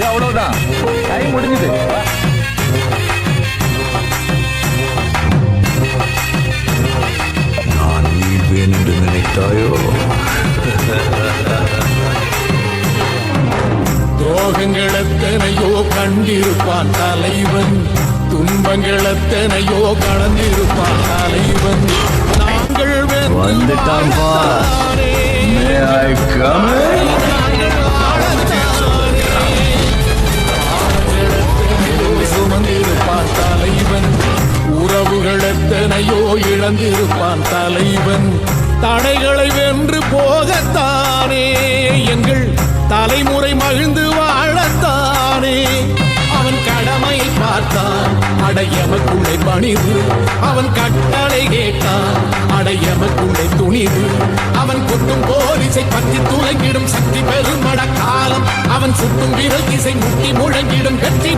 அவ்வளவுதான், டைம் முடிஞ்சது. நான் வீழ்வேன் என்று நினைத்தாயோ? துரோகங்கள் எத்தனையோ கண்டிருப்பான் தலைவன், துன்பங்கள் எத்தனையோ கடந்திருப்பான் தலைவன். நாங்கள் வந்துட்டான் பார். May I come in? சுமந்திருப்பான் தலைவன், உறவுகள் எத்தனையோ இழந்திருப்பான் தலைவன். தடைகளை வென்று போகத்தானே எங்கள் தலைமுறை மகிழ்ந்து வாழத்தானே. அவன் கடமையை பார்த்தான், அடையமக்குள்ளே பணிவு. அவன் கட்டளை கேட்டான், அடையமக்குள்ளே துணிவு. அவன் கொட்டும் போரிசை பற்றி துளைங்கிடும் சக்தி பெருமட காலம். அவன் சுட்டும் விரல் திசை முட்டி முழங்கிடும் வெற்றி